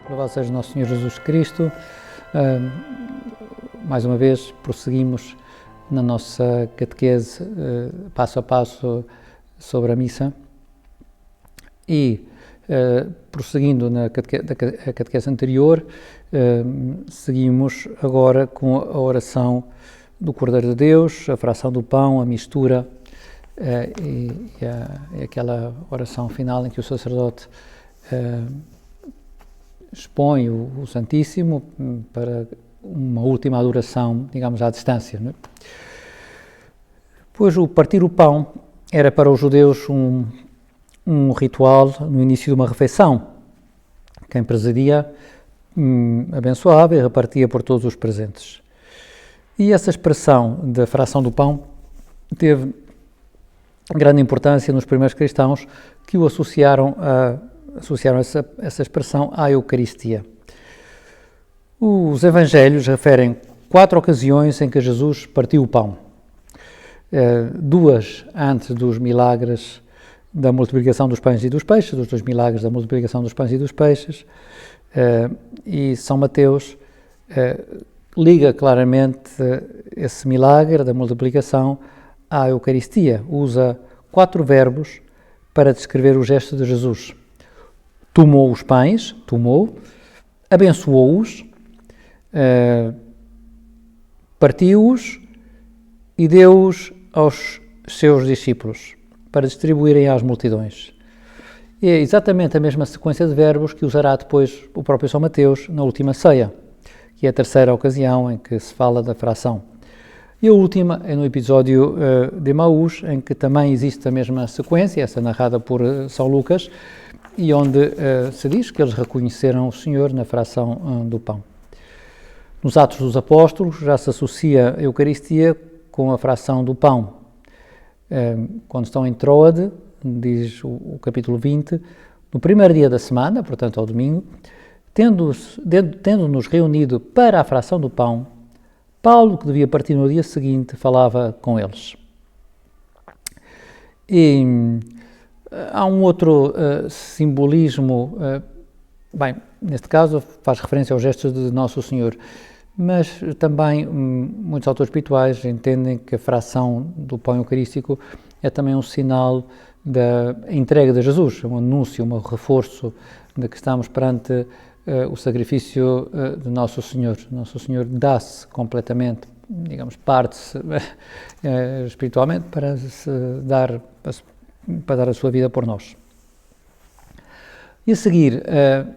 Louvado seja o nosso Senhor Jesus Cristo. Mais uma vez, prosseguimos na nossa catequese, passo a passo, sobre a missa. E, prosseguindo na catequese anterior, seguimos agora com a oração do Cordeiro de Deus, a fração do pão, a mistura e aquela oração final em que o sacerdote expõe o Santíssimo para uma última adoração, digamos, à distância, não é? Pois o partir o pão era para os judeus um ritual no início de uma refeição. Quem presidia abençoava e repartia por todos os presentes. E essa expressão da fração do pão teve grande importância nos primeiros cristãos, que o associaram essa expressão à Eucaristia. Os Evangelhos referem 4 ocasiões em que Jesus partiu o pão. 2 antes dos milagres da multiplicação dos pães e dos peixes, dos 2 milagres da multiplicação dos pães e dos peixes, e São Mateus liga claramente esse milagre da multiplicação à Eucaristia. Usa 4 verbos para descrever o gesto de Jesus. Tomou os pães, abençoou-os, partiu-os e deu-os aos seus discípulos para distribuírem às multidões. É exatamente a mesma sequência de verbos que usará depois o próprio São Mateus na última ceia, que é a terceira ocasião em que se fala da fração. E a última é no episódio de Emaús, em que também existe a mesma sequência, essa narrada por São Lucas, e onde se diz que eles reconheceram o Senhor na fração do pão. Nos Atos dos Apóstolos já se associa a Eucaristia com a fração do pão. Quando estão em Tróade, diz o capítulo 20, no primeiro dia da semana, portanto ao domingo, tendo-nos reunido para a fração do pão, Paulo, que devia partir no dia seguinte, falava com eles. E há um outro simbolismo, neste caso faz referência aos gestos de Nosso Senhor, mas também muitos autores espirituais entendem que a fração do pão eucarístico é também um sinal da entrega de Jesus, um anúncio, um reforço de que estamos perante o sacrifício de Nosso Senhor. Nosso Senhor dá-se completamente, digamos, parte-se espiritualmente para dar a sua vida por nós. E a seguir,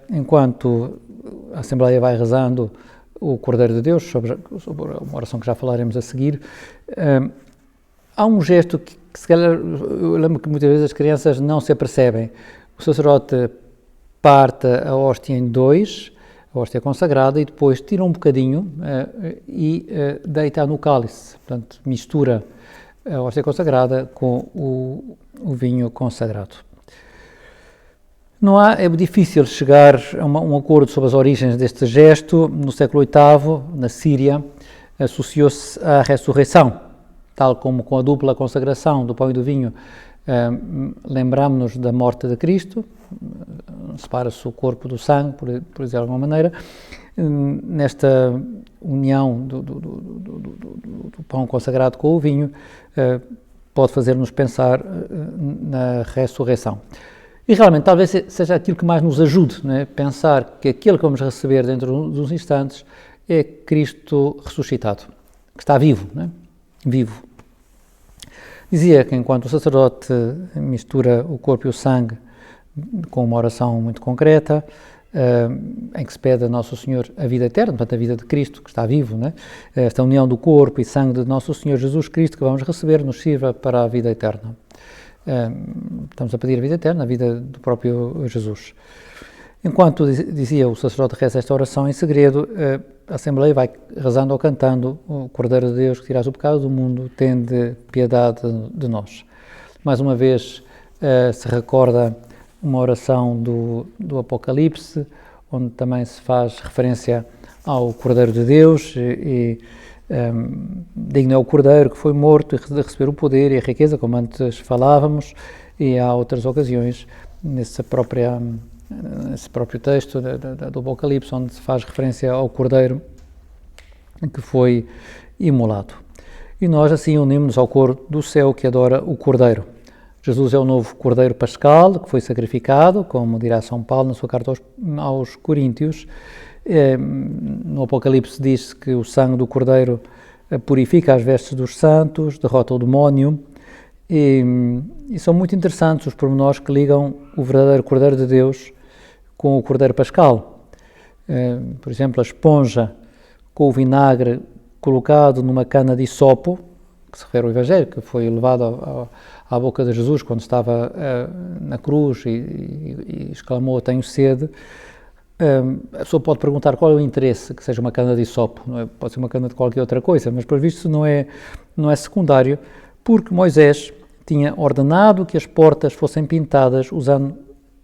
enquanto a Assembleia vai rezando o Cordeiro de Deus, sobre uma oração que já falaremos a seguir, há um gesto que se calhar, eu lembro que muitas vezes as crianças não se apercebem. O sacerdote parte a hóstia em 2, a hóstia consagrada, e depois tira um bocadinho e deita no cálice, portanto mistura a hóstia consagrada com o vinho consagrado. É difícil chegar a um acordo sobre as origens deste gesto. No século VIII, na Síria, associou-se à ressurreição, tal como com a dupla consagração do pão e do vinho. Lembramos-nos da morte de Cristo, separa-se o corpo do sangue, por dizer de alguma maneira. Nesta união do pão consagrado com o vinho, pode fazer-nos pensar na ressurreição. E realmente talvez seja aquilo que mais nos ajude, não é? Pensar que aquele que vamos receber dentro de uns instantes é Cristo ressuscitado, que está vivo, não é? Vivo. Dizia que enquanto o sacerdote mistura o corpo e o sangue com uma oração muito concreta, em que se pede a Nosso Senhor a vida eterna, portanto a vida de Cristo, que está vivo, né? Esta união do corpo e sangue de Nosso Senhor Jesus Cristo que vamos receber nos sirva para a vida eterna. Estamos a pedir a vida eterna, a vida do próprio Jesus. Enquanto, dizia o sacerdote, reza esta oração em segredo, a Assembleia vai rezando ou cantando: o Cordeiro de Deus que tiras o pecado do mundo, tende piedade de nós. Mais uma vez se recorda uma oração do Apocalipse, onde também se faz referência ao Cordeiro de Deus e digno é o Cordeiro que foi morto de receber o poder e a riqueza, como antes falávamos, e há outras ocasiões nessa própria nesse próprio texto do Apocalipse, onde se faz referência ao Cordeiro que foi imolado. E nós assim unimos-nos ao coro do céu que adora o Cordeiro. Jesus é o novo Cordeiro Pascal, que foi sacrificado, como dirá São Paulo na sua carta aos Coríntios. No Apocalipse diz-se que o sangue do Cordeiro purifica as vestes dos santos, derrota o demónio, e são muito interessantes os pormenores que ligam o verdadeiro Cordeiro de Deus com o Cordeiro Pascal. Por exemplo, a esponja com o vinagre colocado numa cana de hisopo, que se refere ao Evangelho, que foi levado à boca de Jesus quando estava na cruz e exclamou: "Tenho sede". A pessoa pode perguntar qual é o interesse que seja uma cana de hisopo, não é? Pode ser uma cana de qualquer outra coisa, mas por visto não é secundário, porque Moisés tinha ordenado que as portas fossem pintadas usando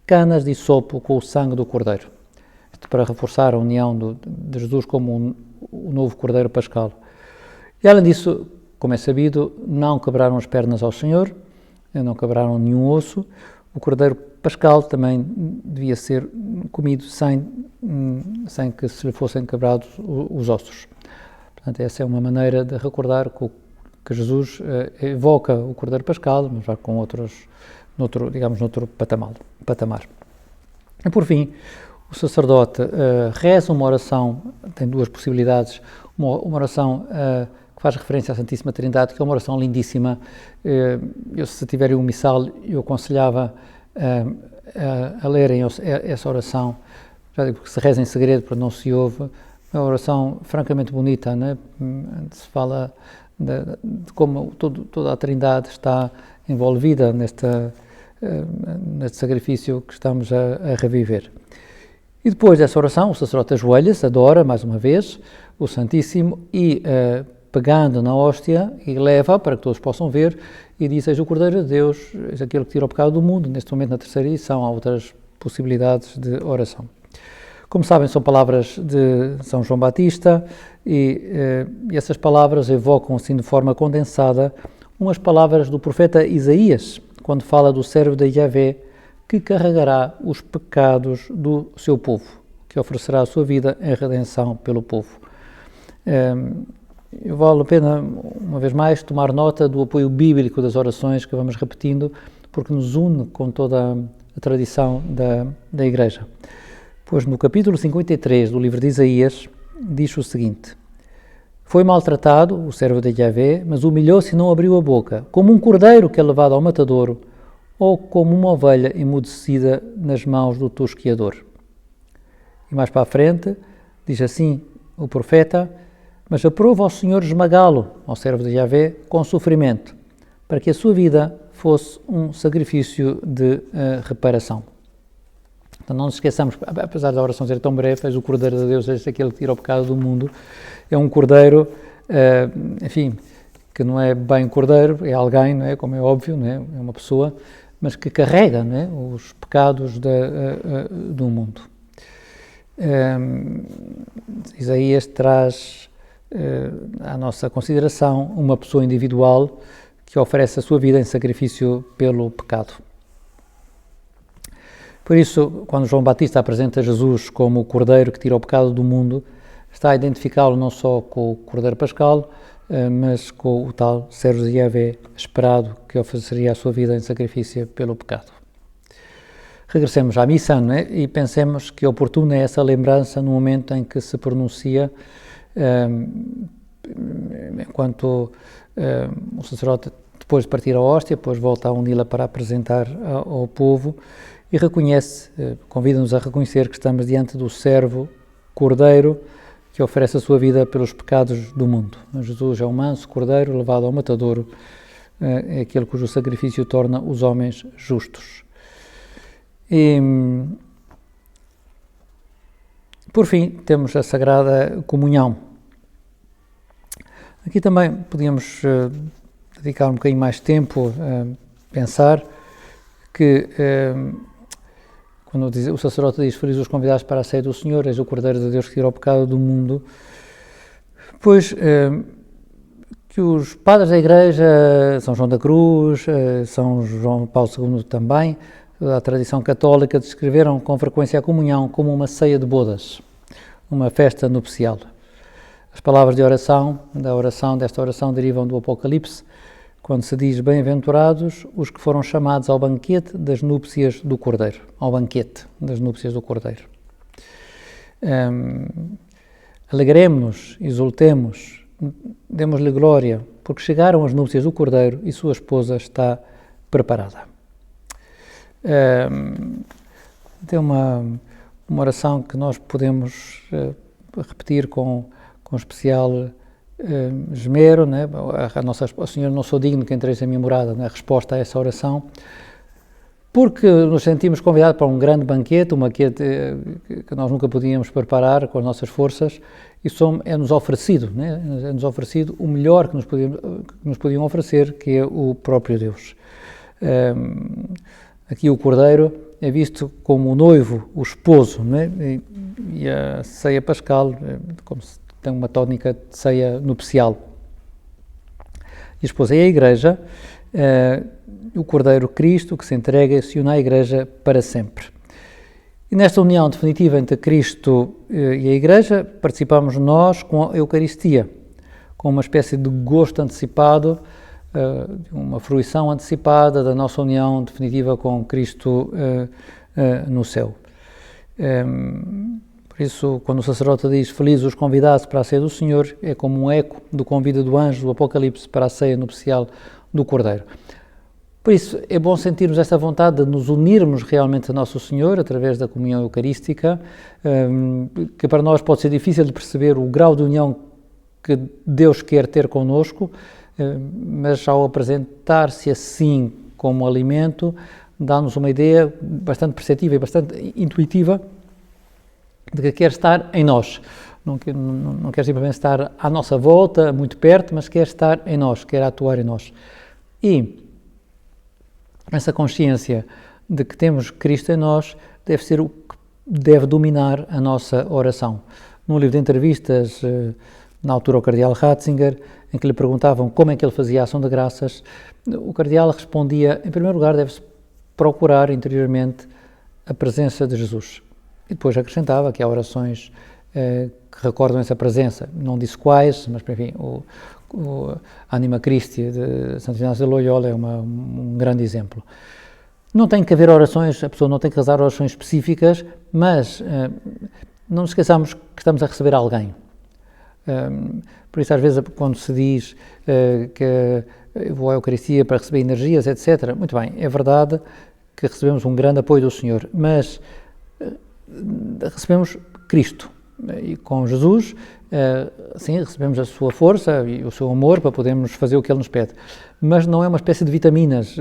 canas de hisopo com o sangue do Cordeiro, para reforçar a união de Jesus como o novo Cordeiro Pascal. E além disso, como é sabido, não quebraram as pernas ao Senhor, não quebraram nenhum osso. O Cordeiro Pascal também devia ser comido sem que se lhe fossem quebrados os ossos. Portanto, essa é uma maneira de recordar que Jesus evoca o Cordeiro Pascal, mas já com noutro patamar. E por fim, o sacerdote reza uma oração, tem duas possibilidades, uma oração que faz referência à Santíssima Trindade, que é uma oração lindíssima. Se tiverem um missal, eu aconselhava a lerem essa oração, já digo que se reza em segredo, porque não se ouve. É uma oração francamente bonita, né? Se fala de como toda a Trindade está envolvida neste sacrifício que estamos a reviver. E depois dessa oração, o sacerdote ajoelha-se, adora mais uma vez o Santíssimo e, pegando na hóstia, e leva para que todos possam ver, e diz: "Eis o Cordeiro de Deus, eis aquele que tira o pecado do mundo". Neste momento, na terceira edição, há outras possibilidades de oração. Como sabem, são palavras de São João Batista, e essas palavras evocam, assim, de forma condensada, umas palavras do profeta Isaías, quando fala do servo de Yahvé, que carregará os pecados do seu povo, que oferecerá a sua vida em redenção pelo povo. Vale a pena, uma vez mais, tomar nota do apoio bíblico das orações que vamos repetindo, porque nos une com toda a tradição da Igreja. Pois no capítulo 53 do livro de Isaías diz o seguinte: "Foi maltratado, o servo de Yahvé, mas humilhou-se e não abriu a boca, como um cordeiro que é levado ao matadouro, ou como uma ovelha emudecida nas mãos do tosquiador." E mais para a frente, diz assim o profeta: "Mas aprova ao Senhor esmagá-lo, ao servo de Yahvé, com sofrimento, para que a sua vida fosse um sacrifício de reparação." Então não nos esqueçamos, apesar da oração ser tão breve, és o Cordeiro de Deus, és aquele que tira o pecado do mundo. É um Cordeiro, enfim, que não é bem Cordeiro, é alguém, não é? Como é óbvio, não é? É uma pessoa, mas que carrega, não é? Os pecados do mundo. Isaías traz à nossa consideração uma pessoa individual que oferece a sua vida em sacrifício pelo pecado. Por isso, quando João Batista apresenta Jesus como o Cordeiro que tira o pecado do mundo, está a identificá-lo não só com o Cordeiro Pascal, mas com o tal servo de Yahvé esperado que ofereceria a sua vida em sacrifício pelo pecado. Regressemos à missa, não é? E pensemos que oportuna é essa lembrança no momento em que se pronuncia, enquanto o sacerdote, depois de partir a hóstia, depois volta a uni-la para apresentar ao povo, e reconhece, convida-nos a reconhecer que estamos diante do servo Cordeiro que oferece a sua vida pelos pecados do mundo. Jesus é o manso Cordeiro levado ao matadouro, é aquele cujo sacrifício torna os homens justos. E, por fim, temos a Sagrada Comunhão. Aqui também podíamos dedicar um bocadinho mais tempo a pensar que quando o sacerdote diz: "Felizes os convidados para a ceia do Senhor, eis o Cordeiro de Deus que tira o pecado do mundo", pois que os padres da Igreja, São João da Cruz, São João Paulo II também, da tradição católica, descreveram com frequência a comunhão como uma ceia de bodas, uma festa nupcial. As palavras de oração, desta oração, derivam do Apocalipse, quando se diz: bem-aventurados os que foram chamados ao banquete das núpcias do Cordeiro. Ao banquete das núpcias do Cordeiro. Alegremo-nos, exultemos, demos-lhe glória, porque chegaram as núpcias do Cordeiro e sua esposa está preparada. Tem uma oração que nós podemos repetir com especial esmero, né? O Senhor, não sou digno que entreis em minha morada, né? A resposta a essa oração, porque nos sentimos convidados para um grande banquete, um banquete que nós nunca podíamos preparar com as nossas forças, e é-nos oferecido, né? É-nos oferecido o melhor que nos podiam oferecer, que é o próprio Deus. Aqui o Cordeiro é visto como o noivo, o esposo, né? E a ceia pascal, como se tem uma tónica de ceia nupcial. E a esposa é a Igreja, o Cordeiro Cristo, que se entrega e se une à Igreja para sempre. E nesta união definitiva entre Cristo e a Igreja, participamos nós com a Eucaristia, com uma espécie de gosto antecipado, uma fruição antecipada da nossa união definitiva com Cristo no céu. Por isso, quando o sacerdote diz: felizes os convidados para a ceia do Senhor, é como um eco do convite do anjo do Apocalipse para a ceia nupcial do Cordeiro. Por isso, é bom sentirmos esta vontade de nos unirmos realmente a Nosso Senhor através da comunhão eucarística, que para nós pode ser difícil de perceber o grau de união que Deus quer ter connosco, mas ao apresentar-se assim como alimento, dá-nos uma ideia bastante perceptível e bastante intuitiva de que quer estar em nós. Não quer simplesmente estar à nossa volta, muito perto, mas quer estar em nós, quer atuar em nós. E essa consciência de que temos Cristo em nós deve ser o que deve dominar a nossa oração. Num livro de entrevistas, na altura, ao cardeal Ratzinger, em que lhe perguntavam como é que ele fazia a ação de graças, o cardeal respondia: em primeiro lugar, deve-se procurar interiormente a presença de Jesus. E depois acrescentava que há orações que recordam essa presença. Não disse quais, mas, enfim, o Anima Christi de Santo Inácio de Loyola é um grande exemplo. Não tem que haver orações, a pessoa não tem que rezar orações específicas, mas não nos esqueçamos que estamos a receber alguém. Por isso, às vezes, quando se diz que eu vou à Eucaristia para receber energias, etc., muito bem, é verdade que recebemos um grande apoio do Senhor, mas recebemos Cristo. E com Jesus, sim, recebemos a sua força e o seu amor para podermos fazer o que Ele nos pede. Mas não é uma espécie de vitaminas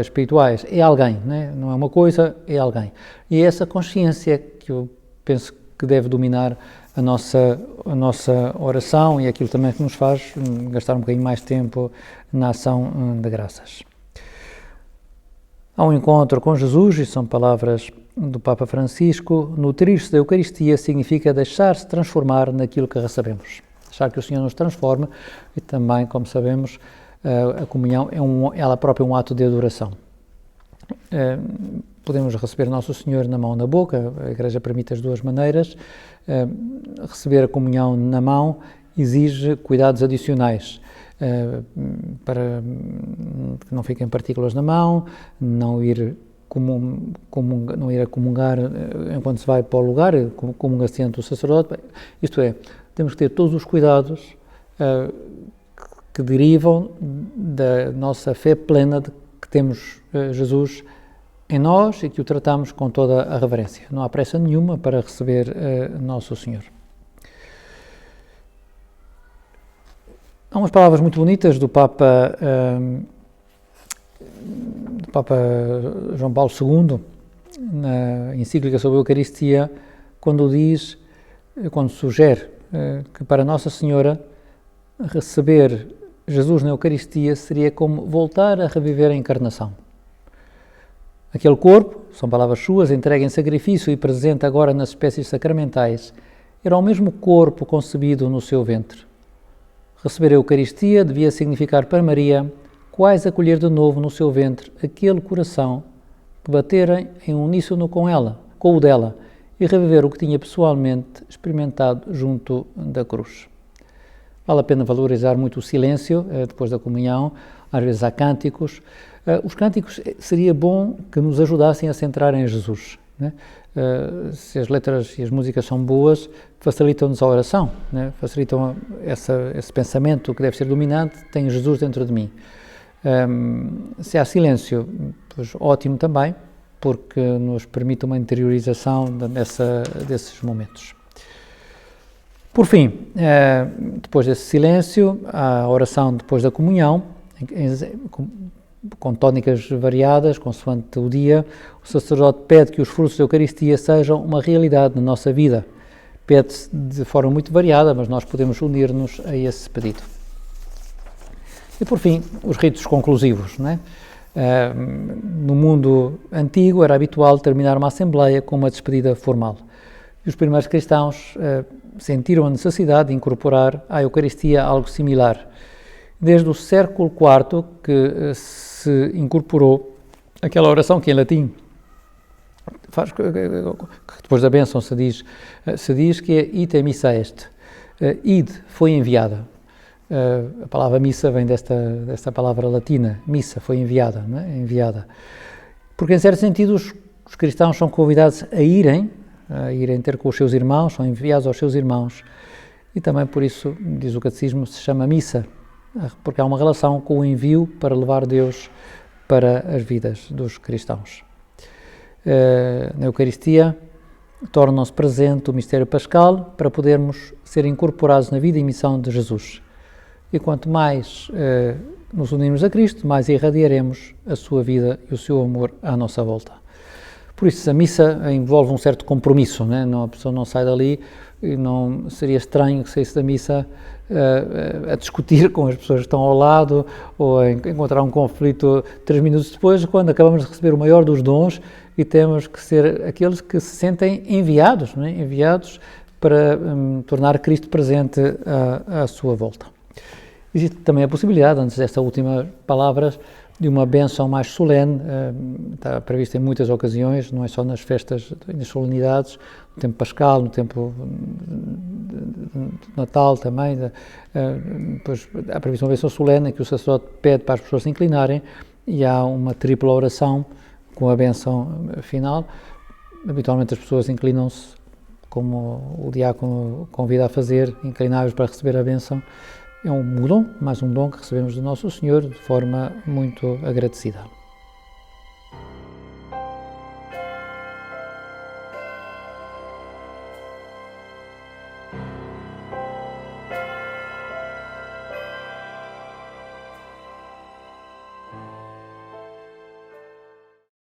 espirituais, é alguém, né? Não é uma coisa, é alguém. E é essa consciência que eu penso que deve dominar a nossa oração e aquilo também que nos faz gastar um bocadinho mais tempo na ação de graças. Há um encontro com Jesus, e são palavras do Papa Francisco: nutrir-se da Eucaristia significa deixar-se transformar naquilo que recebemos. Deixar que o Senhor nos transforme, e também, como sabemos, a comunhão ela própria é um ato de adoração. Podemos receber Nosso Senhor na mão, na boca, a Igreja permite as duas maneiras. Receber a comunhão na mão exige cuidados adicionais, para que não fiquem partículas na mão, não ir a comungar enquanto se vai para o lugar, comunga-se diante do sacerdote. Isto é, temos que ter todos os cuidados que derivam da nossa fé plena de que temos Jesus em nós e que o tratamos com toda a reverência. Não há pressa nenhuma para receber Nosso Senhor. Há umas palavras muito bonitas do Papa João Paulo II, na encíclica sobre a Eucaristia, quando sugere que para Nossa Senhora receber Jesus na Eucaristia seria como voltar a reviver a encarnação. Aquele corpo, são palavras suas, entregue em sacrifício e presente agora nas espécies sacramentais, era o mesmo corpo concebido no seu ventre. Receber a Eucaristia devia significar para Maria quase acolher de novo no seu ventre aquele coração que baterem em uníssono com o dela, e reviver o que tinha pessoalmente experimentado junto da cruz. Vale a pena valorizar muito o silêncio depois da comunhão, às vezes há cânticos. Os cânticos seria bom que nos ajudassem a centrar em Jesus, né? Se as letras e as músicas são boas, facilitam-nos a oração, né? Facilitam esse pensamento que deve ser dominante, tem Jesus dentro de mim. Se há silêncio, pois ótimo também, porque nos permite uma interiorização desses momentos. Por fim, depois desse silêncio, a oração depois da comunhão, com tónicas variadas, consoante o dia, o sacerdote pede que os frutos da Eucaristia sejam uma realidade na nossa vida. Pede-se de forma muito variada, mas nós podemos unir-nos a esse pedido. E por fim, os ritos conclusivos, não é? No mundo antigo era habitual terminar uma assembleia com uma despedida formal. E os primeiros cristãos sentiram a necessidade de incorporar à Eucaristia algo similar. Desde o século IV que se incorporou aquela oração que em latim, que depois da bênção se diz que é ite missa est. Id foi enviada. A palavra missa vem desta palavra latina, missa, foi enviada, não é? Enviada. Porque, em certo sentido, os cristãos são convidados a irem ter com os seus irmãos, são enviados aos seus irmãos. E também por isso, diz o Catecismo, se chama missa, porque há uma relação com o envio para levar Deus para as vidas dos cristãos. Na Eucaristia, torna-se presente o mistério pascal para podermos ser incorporados na vida e missão de Jesus. E quanto mais nos unirmos a Cristo, mais irradiaremos a sua vida e o seu amor à nossa volta. Por isso, a missa envolve um certo compromisso, né? A pessoa não sai dali e não seria estranho que saísse da missa a discutir com as pessoas que estão ao lado ou a encontrar um conflito 3 minutos depois, quando acabamos de receber o maior dos dons e temos que ser aqueles que se sentem enviados, né? Enviados para tornar Cristo presente à sua volta. Existe também a possibilidade, antes desta última palavra, de uma bênção mais solene, está prevista em muitas ocasiões, não é só nas festas e nas solenidades, no tempo pascal, no tempo de Natal também, depois há prevista uma bênção solene em que o sacerdote pede para as pessoas se inclinarem e há uma tripla oração com a bênção final. Habitualmente as pessoas inclinam-se, como o diácono convida a fazer, inclinados para receber a bênção. É um dom, mais um dom que recebemos do Nosso Senhor de forma muito agradecida.